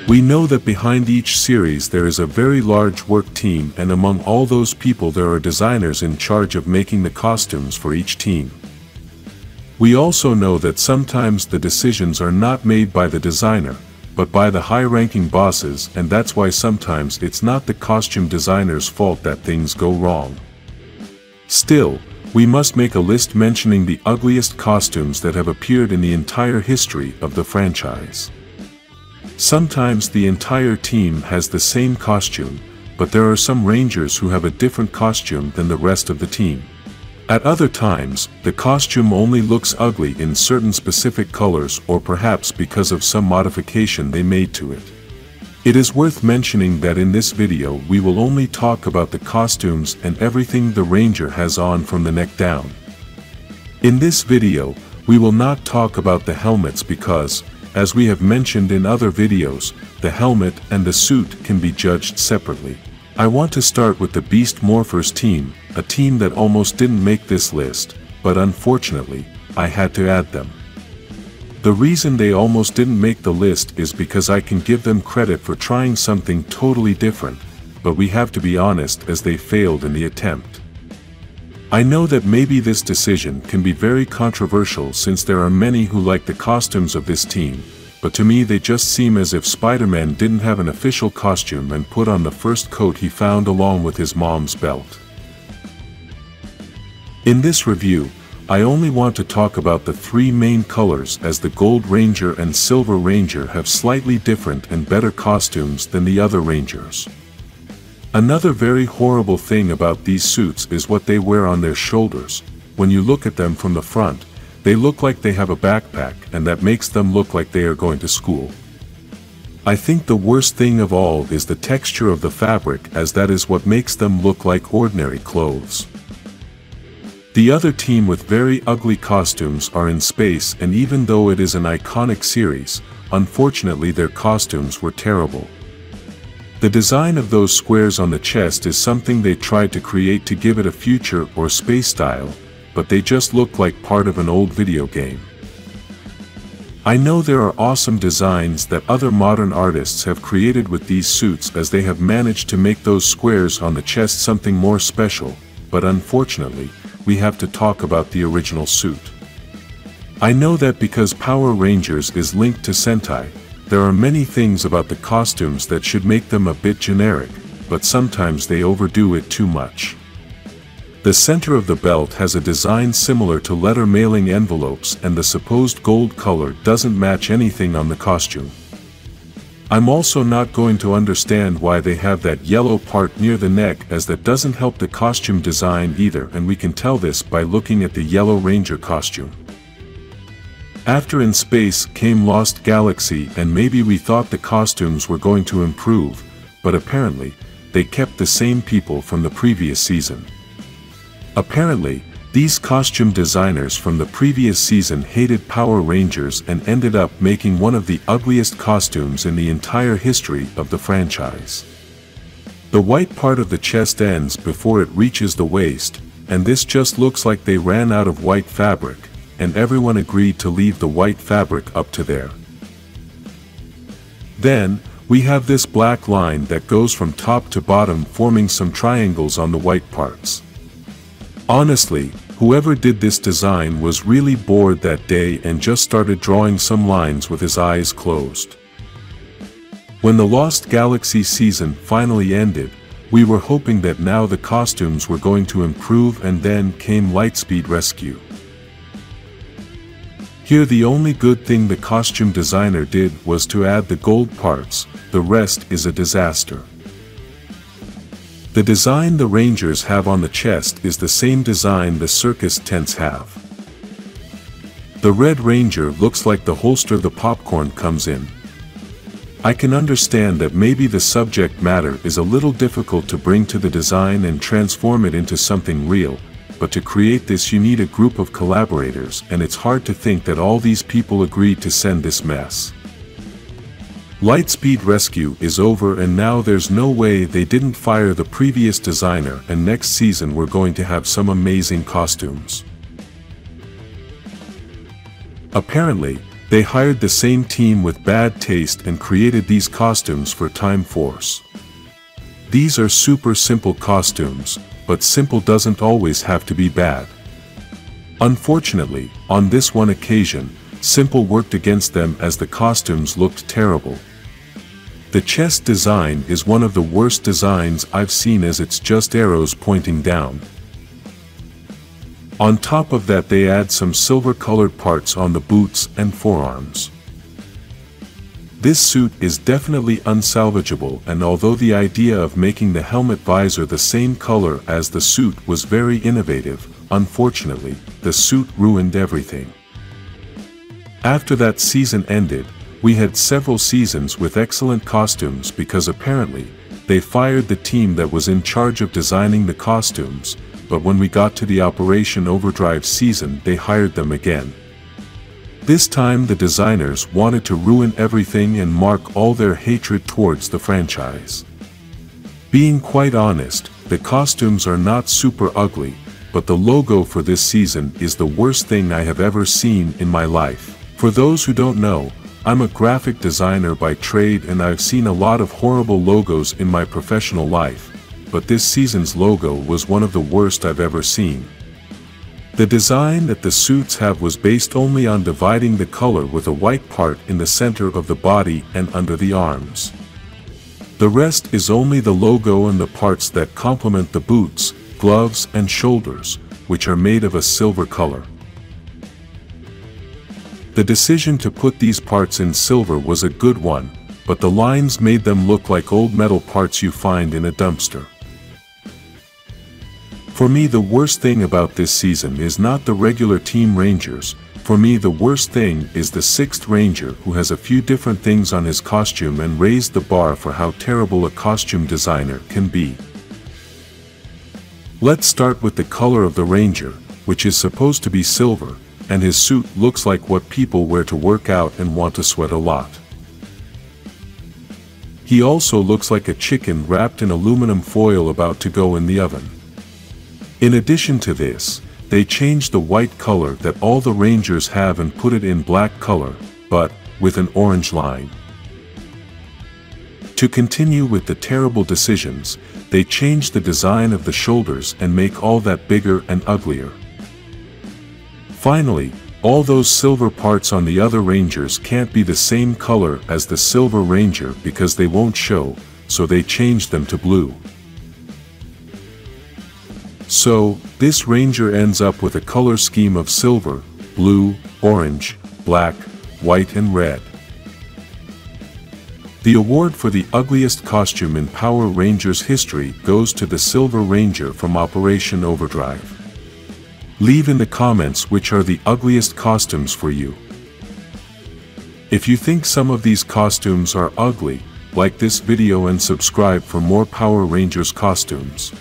We know that behind each series there is a very large work team, and among all those people there are designers in charge of making the costumes for each team. We also know that sometimes the decisions are not made by the designer, but by the high-ranking bosses, and that's why sometimes it's not the costume designer's fault that things go wrong. Still, we must make a list mentioning the ugliest costumes that have appeared in the entire history of the franchise. Sometimes the entire team has the same costume, but there are some Rangers who have a different costume than the rest of the team. At other times, the costume only looks ugly in certain specific colors, or perhaps because of some modification they made to it. It is worth mentioning that in this video we will only talk about the costumes and everything the Ranger has on from the neck down. In this video, we will not talk about the helmets because, as we have mentioned in other videos, the helmet and the suit can be judged separately. I want to start with the Beast Morphers team, a team that almost didn't make this list, but unfortunately, I had to add them. The reason they almost didn't make the list is because I can give them credit for trying something totally different, but we have to be honest as they failed in the attempt. I know that maybe this decision can be very controversial since there are many who like the costumes of this team, but to me they just seem as if Spider-Man didn't have an official costume and put on the first coat he found along with his mom's belt. In this review, I only want to talk about the three main colors, as the Gold Ranger and Silver Ranger have slightly different and better costumes than the other Rangers. Another very horrible thing about these suits is what they wear on their shoulders. When you look at them from the front, they look like they have a backpack, and that makes them look like they are going to school. I think the worst thing of all is the texture of the fabric, as that is what makes them look like ordinary clothes. The other team with very ugly costumes are in space, and even though it is an iconic series, unfortunately their costumes were terrible. The design of those squares on the chest is something they tried to create to give it a future or space style, but they just look like part of an old video game. I know there are awesome designs that other modern artists have created with these suits, as they have managed to make those squares on the chest something more special, but unfortunately, we have to talk about the original suit. I know that because Power Rangers is linked to Sentai, there are many things about the costumes that should make them a bit generic, but sometimes they overdo it too much. The center of the belt has a design similar to letter mailing envelopes, and the supposed gold color doesn't match anything on the costume. I'm also not going to understand why they have that yellow part near the neck, as that doesn't help the costume design either, and we can tell this by looking at the Yellow Ranger costume. After In Space came Lost Galaxy, and maybe we thought the costumes were going to improve, but apparently, they kept the same people from the previous season. Apparently, these costume designers from the previous season hated Power Rangers and ended up making one of the ugliest costumes in the entire history of the franchise. The white part of the chest ends before it reaches the waist, and this just looks like they ran out of white fabric, and everyone agreed to leave the white fabric up to there. Then, we have this black line that goes from top to bottom, forming some triangles on the white parts. Honestly, whoever did this design was really bored that day and just started drawing some lines with his eyes closed. When the Lost Galaxy season finally ended, we were hoping that now the costumes were going to improve, and then came Lightspeed Rescue. Here the only good thing the costume designer did was to add the gold parts, the rest is a disaster. The design the Rangers have on the chest is the same design the circus tents have. The Red Ranger looks like the holster the popcorn comes in. I can understand that maybe the subject matter is a little difficult to bring to the design and transform it into something real, but to create this you need a group of collaborators, and it's hard to think that all these people agreed to send this mess. Lightspeed Rescue is over, and now there's no way they didn't fire the previous designer, and next season we're going to have some amazing costumes. Apparently, They hired the same team with bad taste and created these costumes for Time Force. These are super simple costumes, but simple doesn't always have to be bad. Unfortunately, on this one occasion, simple worked against them as the costumes looked terrible. The chest design is one of the worst designs I've seen, as it's just arrows pointing down. On top of that, they add some silver-colored parts on the boots and forearms. This suit is definitely unsalvageable, and although the idea of making the helmet visor the same color as the suit was very innovative, unfortunately, the suit ruined everything. After that season ended, we had several seasons with excellent costumes because apparently, they fired the team that was in charge of designing the costumes, but when we got to the Operation Overdrive season, they hired them again. This time the designers wanted to ruin everything and mark all their hatred towards the franchise. Being quite honest, the costumes are not super ugly, but the logo for this season is the worst thing I have ever seen in my life. For those who don't know, I'm a graphic designer by trade, and I've seen a lot of horrible logos in my professional life, but this season's logo was one of the worst I've ever seen. The design that the suits have was based only on dividing the color with a white part in the center of the body and under the arms. The rest is only the logo and the parts that complement the boots, gloves and shoulders, which are made of a silver color. The decision to put these parts in silver was a good one, but the lines made them look like old metal parts you find in a dumpster. For me, the worst thing about this season is not the regular Team Rangers. For me, the worst thing is the 6th Ranger, who has a few different things on his costume and raised the bar for how terrible a costume designer can be. Let's start with the color of the Ranger, which is supposed to be silver, and his suit looks like what people wear to work out and want to sweat a lot. He also looks like a chicken wrapped in aluminum foil about to go in the oven. In addition to this, they changed the white color that all the Rangers have and put it in black color, but with an orange line. To continue with the terrible decisions, they changed the design of the shoulders and make all that bigger and uglier. Finally, all those silver parts on the other Rangers can't be the same color as the Silver Ranger because they won't show, so they changed them to blue. So, this Ranger ends up with a color scheme of silver, blue, orange, black, white and red. The award for the ugliest costume in Power Rangers history goes to the Silver Ranger from Operation Overdrive. Leave in the comments which are the ugliest costumes for you. If you think some of these costumes are ugly, like this video and subscribe for more Power Rangers costumes.